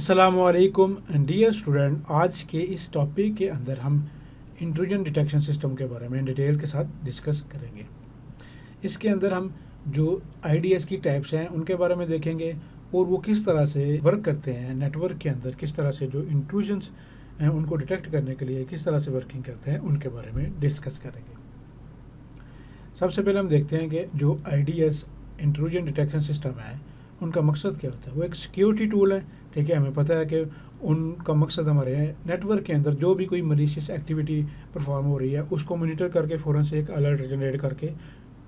अस्सलामुअलैकुम dear student, आज के इस टॉपिक के अंदर हम इंट्रूजन डिटेक्शन सिस्टम के बारे में डिटेल के साथ डिस्कस करेंगे। इसके अंदर हम जो आईडीएस की टाइप्स हैं उनके बारे में देखेंगे और वो किस तरह से वर्क करते हैं नेटवर्क के अंदर, किस तरह से जो इंट्रूजन्स हैं उनको डिटेक्ट करने के लिए किस तरह से वर्किंग करते हैं उनके बारे में डिस्कस करेंगे। सबसे पहले हम देखते हैं कि जो आईडीएस इंट्रूजन डिटेक्शन सिस्टम है उनका मकसद क्या होता है। वो एक सिक्योरिटी टूल है, ठीक है। हमें पता है कि उनका मकसद हमारे नेटवर्क के अंदर जो भी कोई मलिशियस एक्टिविटी परफॉर्म हो रही है उसको मॉनिटर करके फ़ौरन से एक अलर्ट जनरेट करके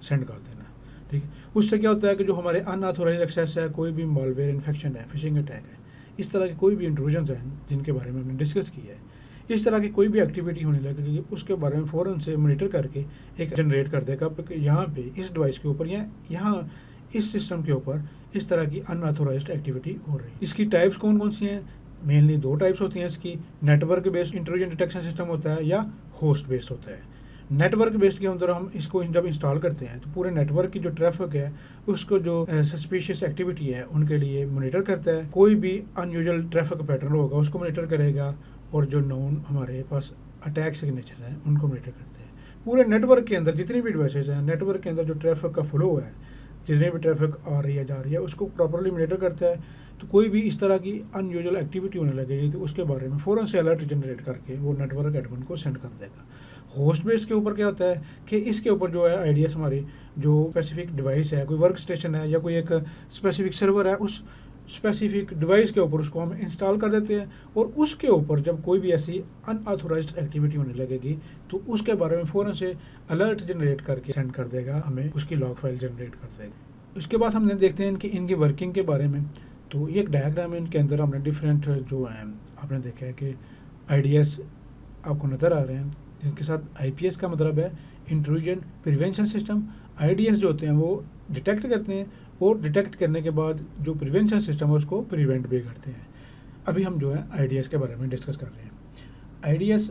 सेंड कर देना, ठीक है। उससे क्या होता है कि जो हमारे अनऑथोराइज एक्सेस है, कोई भी मॉलवेयर इन्फेक्शन है, फिशिंग अटैक है, इस तरह के कोई भी इंट्रूजन्स हैं जिनके बारे में हमने डिस्कस किया है, इस तरह की कोई भी एक्टिविटी होने लगेगी उसके बारे में फ़ौरन से मॉनिटर करके एक जनरेट कर देगा कि यहाँ पे इस डिवाइस के ऊपर या यहाँ इस सिस्टम के ऊपर इस तरह की अनऑथोराइज्ड एक्टिविटी हो रही है। इसकी टाइप्स कौन कौन सी हैं? मेनली दो टाइप्स होती हैं इसकी। Network based intrusion detection system होता है या होस्ट बेस्ड होता है। नेटवर्क बेस्ड के अंदर हम इसको जब इंस्टॉल करते हैं तो पूरे नेटवर्क की जो ट्रैफिक है उसको जो सस्पिशियस एक्टिविटी है उनके लिए मॉनिटर करता है। कोई भी अनयूजुअल ट्रैफिक पैटर्न होगा उसको मॉनिटर करेगा और जो नोन हमारे पास अटैक सिग्नेचर हैं उनको मॉनिटर करते हैं। पूरे नेटवर्क के अंदर जितनी भी डिवाइसेज हैं, नेटवर्क के अंदर जो ट्रैफिक का फ्लो है, जितनी भी ट्रैफिक आ रही है जा रही है उसको प्रॉपरली मॉनिटर करता है। तो कोई भी इस तरह की अनयूजुअल एक्टिविटी होने लगेगी तो उसके बारे में फ़ौरन से अलर्ट जनरेट करके वो नेटवर्क एडमिन को सेंड कर देगा। होस्ट बेस्ड के ऊपर क्या होता है कि इसके ऊपर जो है आईडीएस हमारी जो स्पेसिफिक डिवाइस है, कोई वर्क स्टेशन है या कोई एक स्पेसिफिक सर्वर है, उस स्पेसिफिक डिवाइस के ऊपर उसको हम इंस्टॉल कर देते हैं और उसके ऊपर जब कोई भी ऐसी अनऑथोराइज्ड एक्टिविटी होने लगेगी तो उसके बारे में फ़ौरन से अलर्ट जनरेट करके सेंड कर देगा, हमें उसकी लॉग फाइल जनरेट कर देगा। उसके बाद हमने देखते हैं कि इनकी वर्किंग के बारे में। तो ये एक डायग्राम है, इनके अंदर हमने डिफरेंट जो हैं आपने देखा है कि आईडीएस आपको नज़र आ रहे हैं, जिनके साथ आईपीएस का मतलब है इंट्रूजन प्रिवेंशन सिस्टम। आईडीएस जो होते हैं वो डिटेक्ट करते हैं और डिटेक्ट करने के बाद जो प्रिवेंशन सिस्टम है उसको प्रिवेंट भी करते हैं। अभी हम जो है आईडीएस के बारे में डिस्कस कर रहे हैं। आईडीएस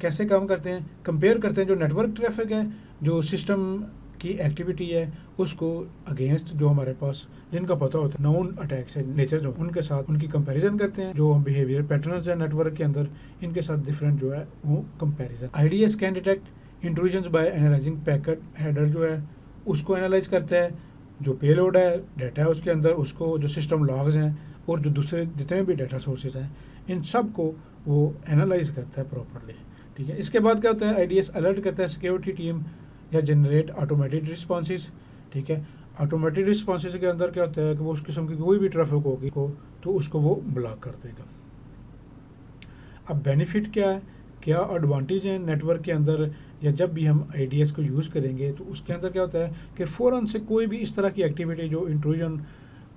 कैसे काम करते हैं, कंपेयर करते हैं जो नेटवर्क ट्रैफिक है, जो सिस्टम की एक्टिविटी है, उसको अगेंस्ट जो हमारे पास जिनका पता होता है नोन अटैक्स है नेचर जो उनके साथ उनकी कंपैरिजन करते हैं। जो बिहेवियर पैटर्न्स है नेटवर्क के अंदर इनके साथ डिफरेंट जो है वो comparison. IDS can detect intrusions by analysing packet header, जो है उसको एनालाइज करता है, जो पेलोड है डाटा है उसके अंदर उसको, जो सिस्टम लॉग्स हैं और जो दूसरे जितने भी डाटा सोर्सेज हैं इन सब को वो एनालाइज करता है प्रॉपरली, ठीक है। इसके बाद क्या होता है, आईडीएस अलर्ट करता है सिक्योरिटी टीम या जनरेट ऑटोमेटेड रिस्पॉन्सेज, ठीक है। ऑटोमेटेड रिस्पॉन्सेज के अंदर क्या होता है कि वो उस किस्म की कोई भी ट्रैफिक होगी तो उसको वो ब्लॉक कर देगा। अब बेनिफिट क्या है, क्या एडवांटेज है नेटवर्क के अंदर या जब भी हम आईडीएस को यूज़ करेंगे तो उसके अंदर क्या होता है कि फ़ौरन से कोई भी इस तरह की एक्टिविटी जो इंट्रूजन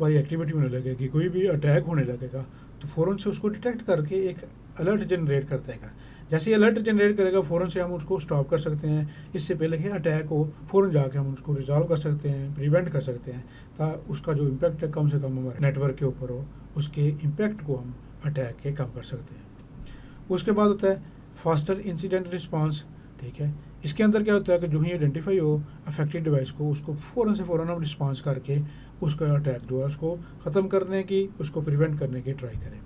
वाली एक्टिविटी होने लगेगी, कोई भी अटैक होने लगेगा तो फ़ौरन से उसको डिटेक्ट करके एक अलर्ट जनरेट कर देगा। जैसे ही अलर्ट जनरेट करेगा फ़ौरन से हम उसको स्टॉप कर सकते हैं, इससे पहले कि अटैक हो फ़ौरन जाके हम उसको रिजॉल्व कर सकते हैं, प्रिवेंट कर सकते हैं, ताकि उसका जो इम्पैक्ट है कम से कम हमारे नेटवर्क के ऊपर हो, उसके इम्पैक्ट को हम अटैक के कम कर सकते हैं। उसके बाद होता है फास्टर इंसिडेंट रिस्पॉन्स, ठीक है। इसके अंदर क्या होता है कि जो ही आइडेंटिफाई हो अफेक्टेड डिवाइस को उसको फ़ौरन से फ़ौरन हम रिस्पॉन्स करके उसका अटैक जो है उसको ख़त्म करने की, उसको प्रिवेंट करने की ट्राई करें।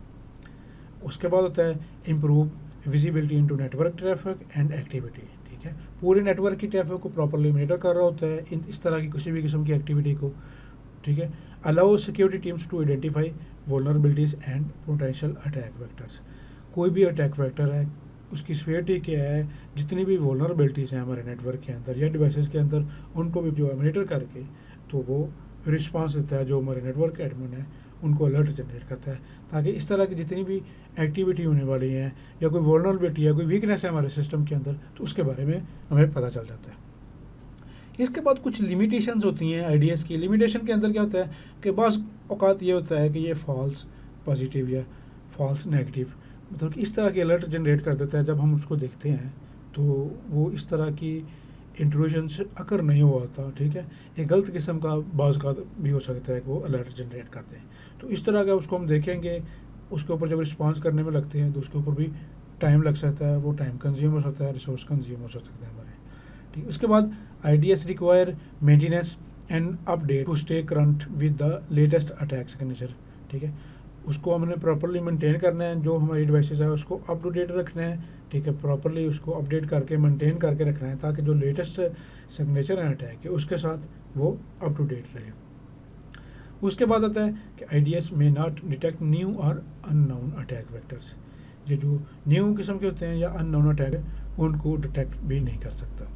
उसके बाद होता है improve visibility into network traffic and activity, ठीक है। पूरे नेटवर्क की ट्रैफिक को प्रॉपरली मॉनिटर कर रहा होता है इस तरह की किसी भी किस्म की एक्टिविटी को, ठीक है। Allow security teams to identify vulnerabilities and potential attack vectors. कोई भी अटैक वेक्टर है उसकी स्फेयरिटी क्या है, जितनी भी वल्नरेबिलिटीज़ हैं हमारे नेटवर्क के अंदर या डिवाइसेस के अंदर उनको भी जो है मॉनिटर करके तो वो रिस्पांस देता है, जो हमारे नेटवर्क एडमिन है उनको अलर्ट जनरेट करता है, ताकि इस तरह की जितनी भी एक्टिविटी होने वाली है या कोई वल्नरेबिलिटी है, कोई वीकनेस है हमारे सिस्टम के अंदर तो उसके बारे में हमें पता चल जाता है। इसके बाद कुछ लिमिटेशंस होती हैं आईडीएस की। लिमिटेशन के अंदर क्या होता है कि बाज़ औक़ात ये होता है कि ये फॉल्स पॉजिटिव या फॉल्स नेगेटिव मतलब कि इस तरह की अलर्ट जनरेट कर देता है। जब हम उसको देखते हैं तो वो इस तरह की इंट्रूजन्स अकर नहीं हुआ था, ठीक है। एक गलत किस्म का बाज़ का भी हो सकता है कि वो अलर्ट जनरेट करते हैं। तो इस तरह का उसको हम देखेंगे, उसके ऊपर जब रिस्पॉन्स करने में लगते हैं तो उसके ऊपर भी टाइम लग सकता है, वो टाइम कंज्यूम हो सकता है, रिसोर्स कंज्यूम हो सकता है हमारे, ठीक है। उसके बाद IDS require maintenance and update to stay current with the latest attack signature, ठीक है। उसको हमने प्रॉपरली मेंटेन करना है, जो हमारी डिवाइसेस है उसको अप टू डेट रखना है, ठीक है, प्रॉपरली उसको अपडेट करके मेंटेन करके रखना है, ताकि जो लेटेस्ट सिग्नेचर है अटैक के उसके साथ वो अप टू डेट रहे। उसके बाद आता है कि IDS may not detect new और अननोन अटैक वेक्टर्स। ये जो न्यू किस्म के होते हैं या अननोन अटैक उनको डिटेक्ट भी नहीं कर सकता।